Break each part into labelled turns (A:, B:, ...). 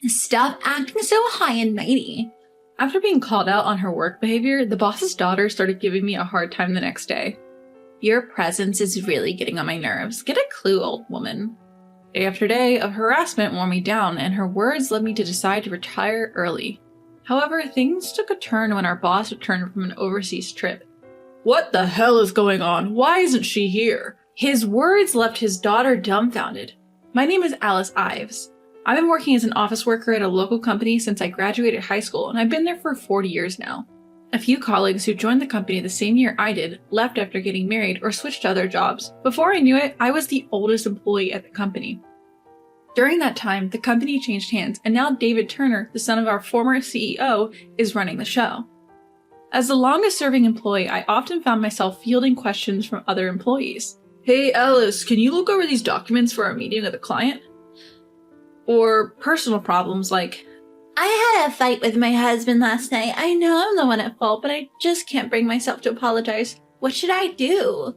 A: Stop acting so high and mighty.
B: After being called out on her work behavior, the boss's daughter started giving me a hard time the next day. Your presence is really getting on my nerves. Get a clue, old woman. Day after day of harassment wore me down, and her words led me to decide to retire early. However, things took a turn when our boss returned from an overseas trip. What the hell is going on? Why isn't she here? His words left his daughter dumbfounded. My name is Alice Ives. I've been working as an office worker at a local company since I graduated high school, and I've been there for 40 years now. A few colleagues who joined the company the same year I did left after getting married or switched to other jobs. Before I knew it, I was the oldest employee at the company. During that time, the company changed hands, and now David Turner, the son of our former CEO, is running the show. As the longest-serving employee, I often found myself fielding questions from other employees. Hey Alice, can you look over these documents for our meeting with a client? Or personal problems like,
A: I had a fight with my husband last night. I know I'm the one at fault, but I just can't bring myself to apologize. What should I do?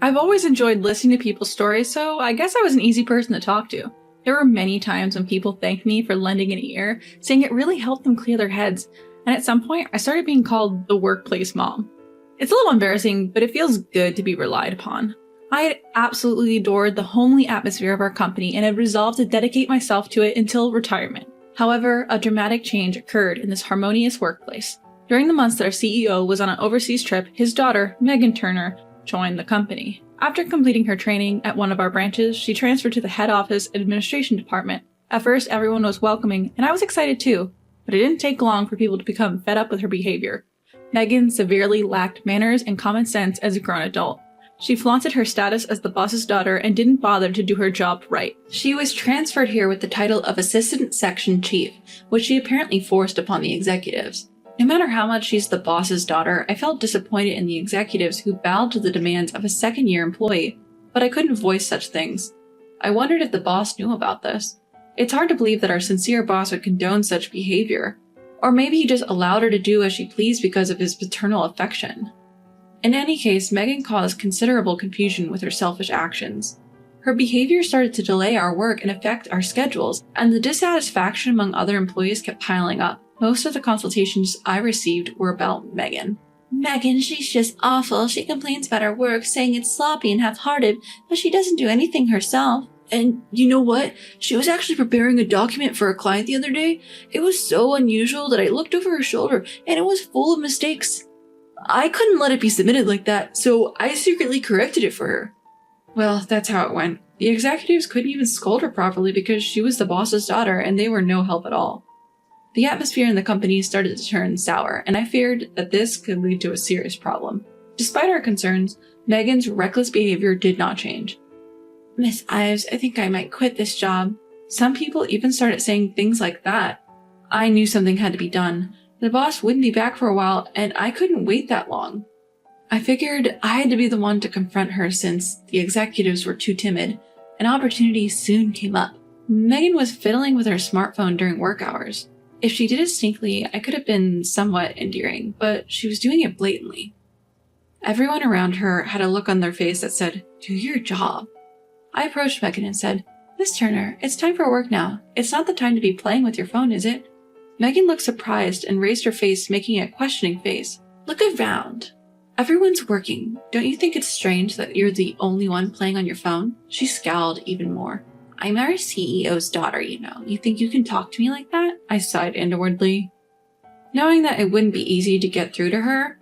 B: I've always enjoyed listening to people's stories, so I guess I was an easy person to talk to. There were many times when people thanked me for lending an ear, saying it really helped them clear their heads, and at some point I started being called the workplace mom. It's a little embarrassing, but it feels good to be relied upon. I had absolutely adored the homely atmosphere of our company and had resolved to dedicate myself to it until retirement. However, a dramatic change occurred in this harmonious workplace. During the months that our CEO was on an overseas trip, his daughter, Megan Turner, joined the company. After completing her training at one of our branches, she transferred to the head office administration department. At first, everyone was welcoming, and I was excited too, but it didn't take long for people to become fed up with her behavior. Megan severely lacked manners and common sense as a grown adult. She flaunted her status as the boss's daughter and didn't bother to do her job right. She was transferred here with the title of Assistant Section Chief, which she apparently forced upon the executives. No matter how much she's the boss's daughter, I felt disappointed in the executives who bowed to the demands of a second-year employee, but I couldn't voice such things. I wondered if the boss knew about this. It's hard to believe that our sincere boss would condone such behavior. Or maybe he just allowed her to do as she pleased because of his paternal affection. In any case, Megan caused considerable confusion with her selfish actions. Her behavior started to delay our work and affect our schedules, and the dissatisfaction among other employees kept piling up. Most of the consultations I received were about Megan.
A: Megan, she's just awful. She complains about her work, saying it's sloppy and half-hearted, but she doesn't do anything herself.
C: And you know what? She was actually preparing a document for a client the other day. It was so unusual that I looked over her shoulder and it was full of mistakes. I couldn't let it be submitted like that, so I secretly corrected it for her.
B: Well, that's how it went. The executives couldn't even scold her properly because she was the boss's daughter and they were no help at all. The atmosphere in the company started to turn sour, and I feared that this could lead to a serious problem. Despite our concerns, Megan's reckless behavior did not change.
A: Miss Ives, I think I might quit this job.
B: Some people even started saying things like that. I knew something had to be done. The boss wouldn't be back for a while, and I couldn't wait that long. I figured I had to be the one to confront her since the executives were too timid. An opportunity soon came up. Megan was fiddling with her smartphone during work hours. If she did it sneakily, I could have been somewhat endearing, but she was doing it blatantly. Everyone around her had a look on their face that said, "Do your job." I approached Megan and said, "Miss Turner, it's time for work now. It's not the time to be playing with your phone, is it?" Megan looked surprised and raised her face, making a questioning face.
A: Look around.
B: Everyone's working. Don't you think it's strange that you're the only one playing on your phone? She scowled even more.
A: I'm our CEO's daughter, you know. You think you can talk to me like that?
B: I sighed inwardly. Knowing that it wouldn't be easy to get through to her,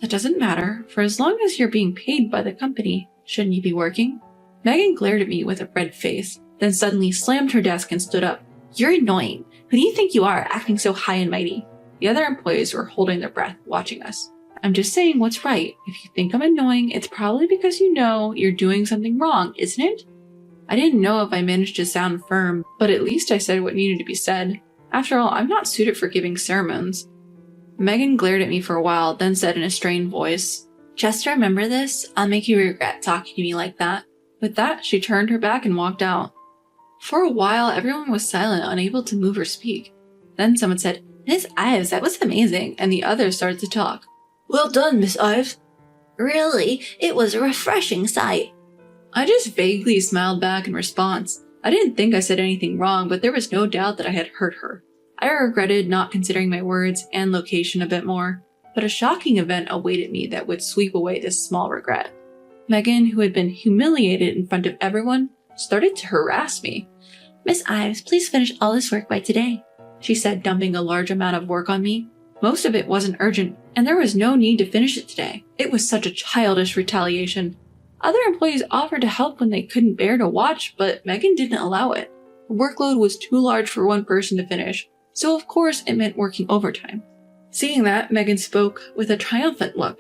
B: that doesn't matter, for as long as you're being paid by the company, shouldn't you be working? Megan glared at me with a red face, then suddenly slammed her desk and stood up.
A: You're annoying. Who do you think you are, acting so high and mighty?
B: The other employees were holding their breath, watching us. I'm just saying what's right. If you think I'm annoying, it's probably because you know you're doing something wrong, isn't it? I didn't know if I managed to sound firm, but at least I said what needed to be said. After all, I'm not suited for giving sermons. Megan glared at me for a while, then said in a strained voice,
A: "Just remember this. I'll make you regret talking to me like that."
B: With that, she turned her back and walked out. For a while, everyone was silent, unable to move or speak. Then someone said, "Miss Ives, that was amazing," and the others started to talk.
C: Well done, Miss Ives.
A: Really, it was a refreshing sight.
B: I just vaguely smiled back in response.
C: I didn't think I said anything wrong, but there was no doubt that I had hurt her. I regretted not considering my words and location a bit more, but a shocking event awaited me that would sweep away this small regret. Megan, who had been humiliated in front of everyone, started to harass me.
A: Miss Ives, please finish all this work by today,
C: she said, dumping a large amount of work on me. Most of it wasn't urgent, and there was no need to finish it today. It was such a childish retaliation. Other employees offered to help when they couldn't bear to watch, but Megan didn't allow it. The workload was too large for one person to finish, so of course it meant working overtime. Seeing that, Megan spoke with a triumphant look.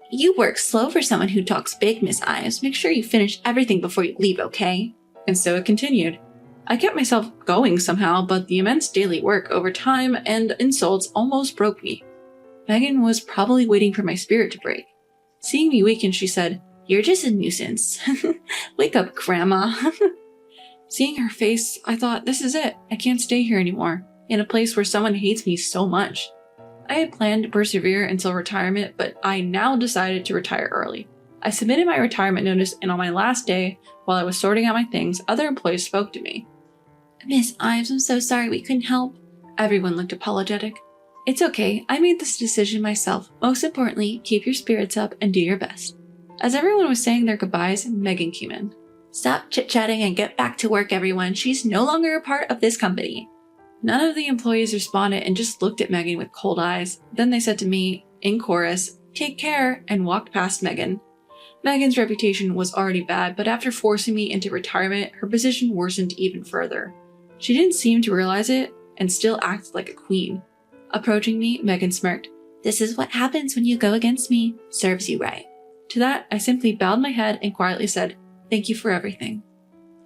A: You work slow for someone who talks big, Miss Ives. Make sure you finish everything before you leave, okay?
C: And so it continued. I kept myself going somehow, but the immense daily work, overtime, and insults almost broke me. Megan was probably waiting for my spirit to break. Seeing me weaken, she said, "You're just a nuisance. Wake up, Grandma." Seeing her face, I thought, this is it. I can't stay here anymore, in a place where someone hates me so much. I had planned to persevere until retirement, but I now decided to retire early. I submitted my retirement notice, and on my last day, while I was sorting out my things, other employees spoke to me.
A: Miss Ives, I'm so sorry we couldn't help.
C: Everyone looked apologetic. It's okay, I made this decision myself. Most importantly, keep your spirits up and do your best. As everyone was saying their goodbyes, Megan came in.
A: Stop chit-chatting and get back to work, everyone. She's no longer a part of this company.
C: None of the employees responded and just looked at Megan with cold eyes. Then they said to me, in chorus, "Take care," and walked past Megan. Megan's reputation was already bad, but after forcing me into retirement, her position worsened even further. She didn't seem to realize it and still acted like a queen. Approaching me, Megan smirked.
A: This is what happens when you go against me. Serves you right.
C: To that, I simply bowed my head and quietly said, "Thank you for everything."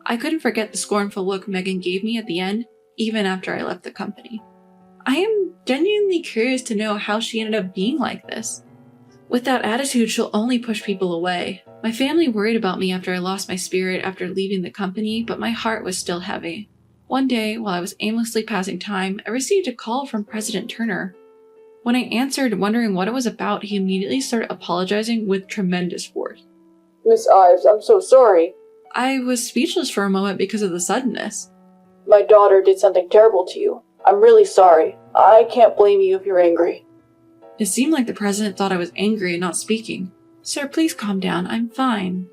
C: I couldn't forget the scornful look Megan gave me at the end, even after I left the company. I am genuinely curious to know how she ended up being like this. With that attitude, she'll only push people away. My family worried about me after I lost my spirit after leaving the company, but my heart was still heavy. One day, while I was aimlessly passing time, I received a call from President Turner. When I answered, wondering what it was about, he immediately started apologizing with tremendous force.
D: "Miss Ives, I'm so sorry.
C: I was speechless for a moment because of the suddenness.
D: My daughter did something terrible to you. I'm really sorry. I can't blame you if you're angry."
C: It seemed like the president thought I was angry and not speaking. "Sir, please calm down. I'm fine."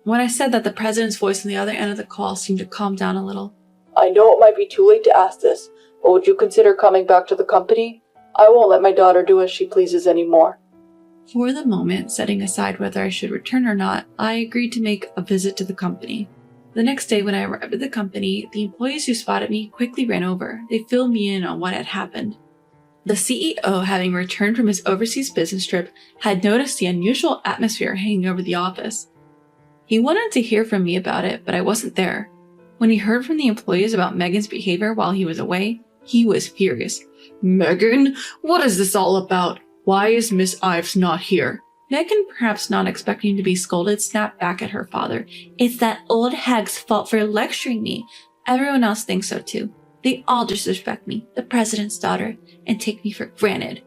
C: When I said that, the president's voice on the other end of the call seemed to calm down a little.
D: "I know it might be too late to ask this, but would you consider coming back to the company? I won't let my daughter do as she pleases anymore."
C: For the moment, setting aside whether I should return or not, I agreed to make a visit to the company. The next day when I arrived at the company, the employees who spotted me quickly ran over. They filled me in on what had happened. The CEO, having returned from his overseas business trip, had noticed the unusual atmosphere hanging over the office. He wanted to hear from me about it, but I wasn't there. When he heard from the employees about Megan's behavior while he was away, he was furious. "Megan, what is this all about? Why is Miss Ives not here?" Megan, perhaps not expecting to be scolded, snapped back at her father.
A: It's that old hag's fault for lecturing me. Everyone else thinks so too. They all disrespect me, the president's daughter, and take me for granted.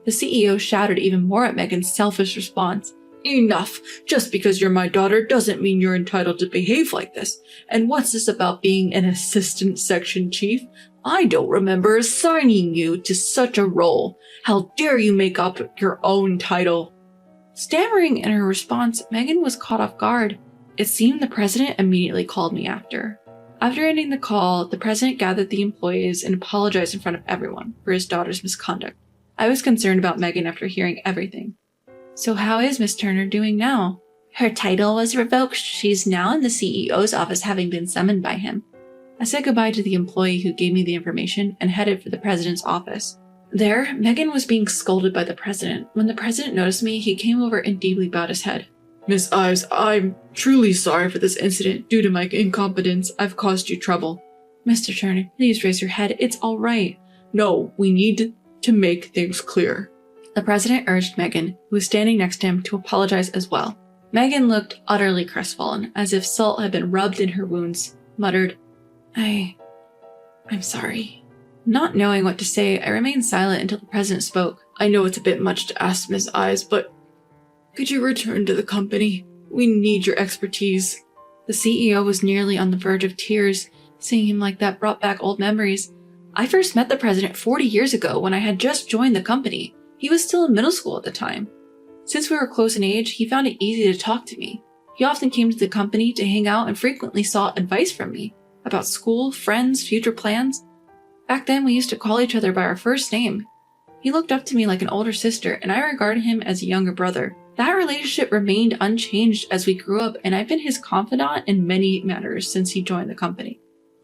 C: The CEO shouted even more at Megan's selfish response. "Enough! Just because you're my daughter doesn't mean you're entitled to behave like this. And what's this about being an assistant section chief? I don't remember assigning you to such a role. How dare you make up your own title?" Stammering in her response, Megan was caught off guard. It seemed the president immediately called me after. After ending the call, the president gathered the employees and apologized in front of everyone for his daughter's misconduct. I was concerned about Megan after hearing everything. "So how is Miss Turner doing now?"
A: Her title was revoked. She's now in the CEO's office, having been summoned by him.
C: I said goodbye to the employee who gave me the information and headed for the president's office. There, Megan was being scolded by the president. When the president noticed me, he came over and deeply bowed his head. "Miss Ives, I'm truly sorry for this incident. Due to my incompetence, I've caused you trouble." "Mr. Turner, please raise your head. It's all right." "No, we need to make things clear." The president urged Megan, who was standing next to him, to apologize as well. Megan looked utterly crestfallen, as if salt had been rubbed in her wounds, muttered, I'm sorry." Not knowing what to say, I remained silent until the president spoke. "I know it's a bit much to ask, Miss Ives, but could you return to the company? We need your expertise." The CEO was nearly on the verge of tears. Seeing him like that brought back old memories. I first met the president 40 years ago when I had just joined the company. He was still in middle school at the time. Since we were close in age, he found it easy to talk to me. He often came to the company to hang out and frequently sought advice from me about school, friends, future plans. Back then, we used to call each other by our first name. He looked up to me like an older sister, and I regarded him as a younger brother. That relationship remained unchanged as we grew up, and I've been his confidant in many matters since he joined the company.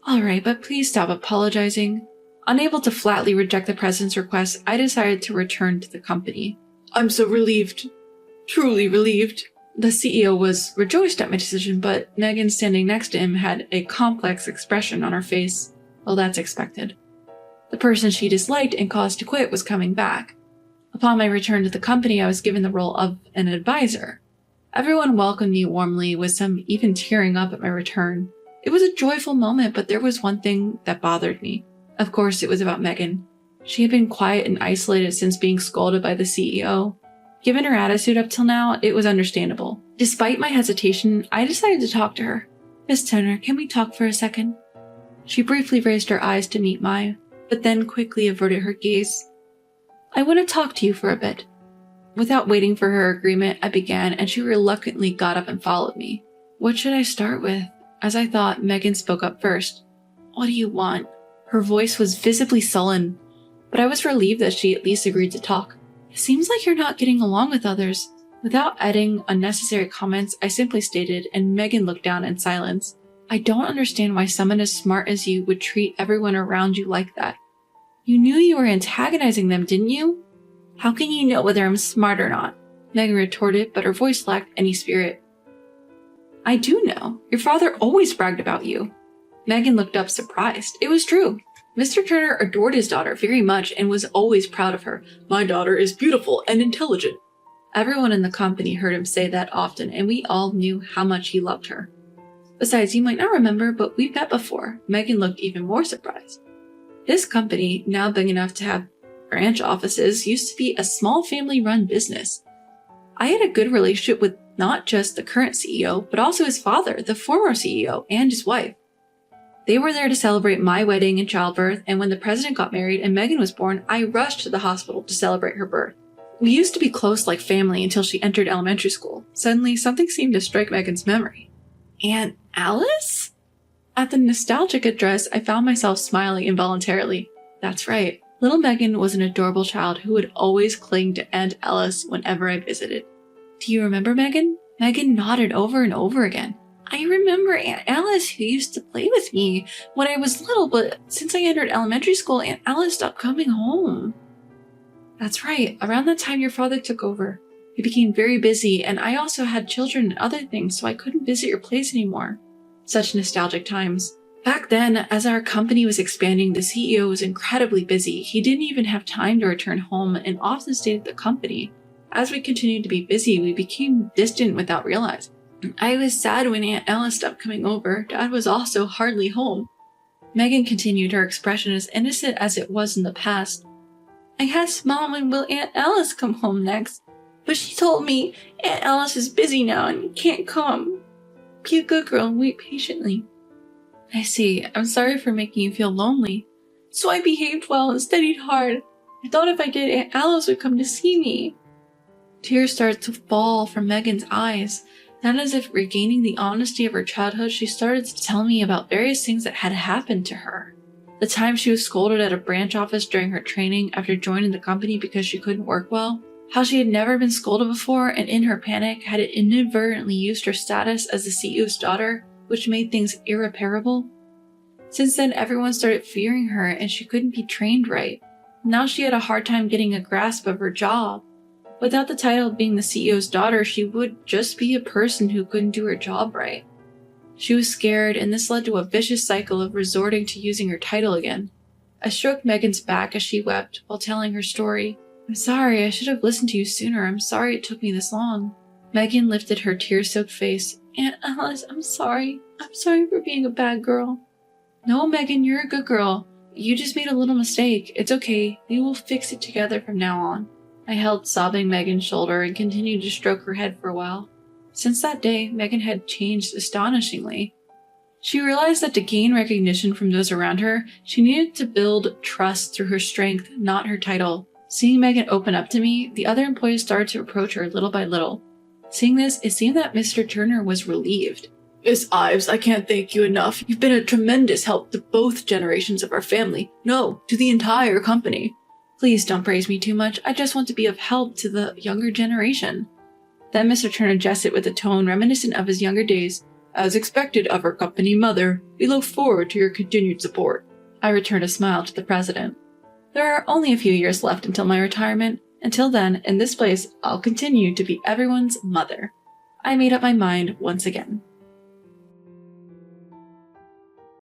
C: Alright, but please stop apologizing. Unable to flatly reject the president's request, I decided to return to the company. I'm so relieved. Truly relieved. The CEO was rejoiced at my decision, but Megan standing next to him had a complex expression on her face. Well, that's expected. The person she disliked and caused to quit was coming back. Upon my return to the company, I was given the role of an advisor. Everyone welcomed me warmly, with some even tearing up at my return. It was a joyful moment, but there was one thing that bothered me. Of course, it was about Megan. She had been quiet and isolated since being scolded by the CEO. Given her attitude up till now, it was understandable. Despite my hesitation, I decided to talk to her. Miss Turner, can we talk for a second? She briefly raised her eyes to meet mine, but then quickly averted her gaze. I want to talk to you for a bit. Without waiting for her agreement, I began, and she reluctantly got up and followed me. What should I start with? As I thought, Megan spoke up first. What do you want? Her voice was visibly sullen, but I was relieved that she at least agreed to talk. It seems like you're not getting along with others. Without adding unnecessary comments, I simply stated, and Megan looked down in silence. I don't understand why someone as smart as you would treat everyone around you like that. You knew you were antagonizing them, didn't you? How can you know whether I'm smart or not? Megan retorted, but her voice lacked any spirit. I do know. Your father always bragged about you. Megan looked up surprised. It was true. Mr. Turner adored his daughter very much and was always proud of her. My daughter is beautiful and intelligent. Everyone in the company heard him say that often, and we all knew how much he loved her. Besides, you might not remember, but we've met before. Megan looked even more surprised. This company, now big enough to have branch offices, used to be a small family-run business. I had a good relationship with not just the current CEO, but also his father, the former CEO, and his wife. They were there to celebrate my wedding and childbirth, and when the president got married and Megan was born, I rushed to the hospital to celebrate her birth. We used to be close like family until she entered elementary school. Suddenly, something seemed to strike Megan's memory. Aunt Alice? At the nostalgic address, I found myself smiling involuntarily. That's right. Little Megan was an adorable child who would always cling to Aunt Alice whenever I visited. Do you remember Megan? Megan nodded over and over again. I remember Aunt Alice, who used to play with me when I was little, but since I entered elementary school, Aunt Alice stopped coming home. That's right. Around that time your father took over. He became very busy, and I also had children and other things, so I couldn't visit your place anymore. Such nostalgic times. Back then, as our company was expanding, the CEO was incredibly busy. He didn't even have time to return home and often stayed at the company. As we continued to be busy, we became distant without realizing. I was sad when Aunt Alice stopped coming over. Dad was also hardly home. Megan continued, her expression as innocent as it was in the past. I asked Mom when will Aunt Alice come home next, but she told me Aunt Alice is busy now and can't come. Be a good girl and wait patiently. I see. I'm sorry for making you feel lonely. So I behaved well and studied hard. I thought if I did, Aunt Alice would come to see me. Tears started to fall from Megan's eyes. Then, as if regaining the honesty of her childhood, she started to tell me about various things that had happened to her. The time she was scolded at a branch office during her training after joining the company because she couldn't work well. How she had never been scolded before, and in her panic had inadvertently used her status as the CEO's daughter, which made things irreparable. Since then, everyone started fearing her and she couldn't be trained right. Now she had a hard time getting a grasp of her job. Without the title of being the CEO's daughter, she would just be a person who couldn't do her job right. She was scared, and this led to a vicious cycle of resorting to using her title again. I stroked Megan's back as she wept while telling her story. I'm sorry, I should have listened to you sooner. I'm sorry it took me this long. Megan lifted her tear-soaked face. Aunt Alice, I'm sorry. I'm sorry for being a bad girl. No, Megan, you're a good girl. You just made a little mistake. It's okay. We will fix it together from now on. I held sobbing Megan's shoulder and continued to stroke her head for a while. Since that day, Megan had changed astonishingly.
A: She realized that to gain recognition from those around her, she needed to build trust through her strength, not her title. Seeing Megan open up to me, the other employees started to approach her little by little. Seeing this, it seemed that Mr. Turner was relieved.
C: Miss Ives, I can't thank you enough. You've been a tremendous help to both generations of our family. No, to the entire company.
A: Please don't praise me too much. I just want to be of help to the younger generation. Then Mr. Turner jested with a tone reminiscent of his younger days.
C: As expected of our company mother, we look forward to your continued support.
A: I returned a smile to the president. There are only a few years left until my retirement. Until then, in this place, I'll continue to be everyone's mother. I made up my mind once again.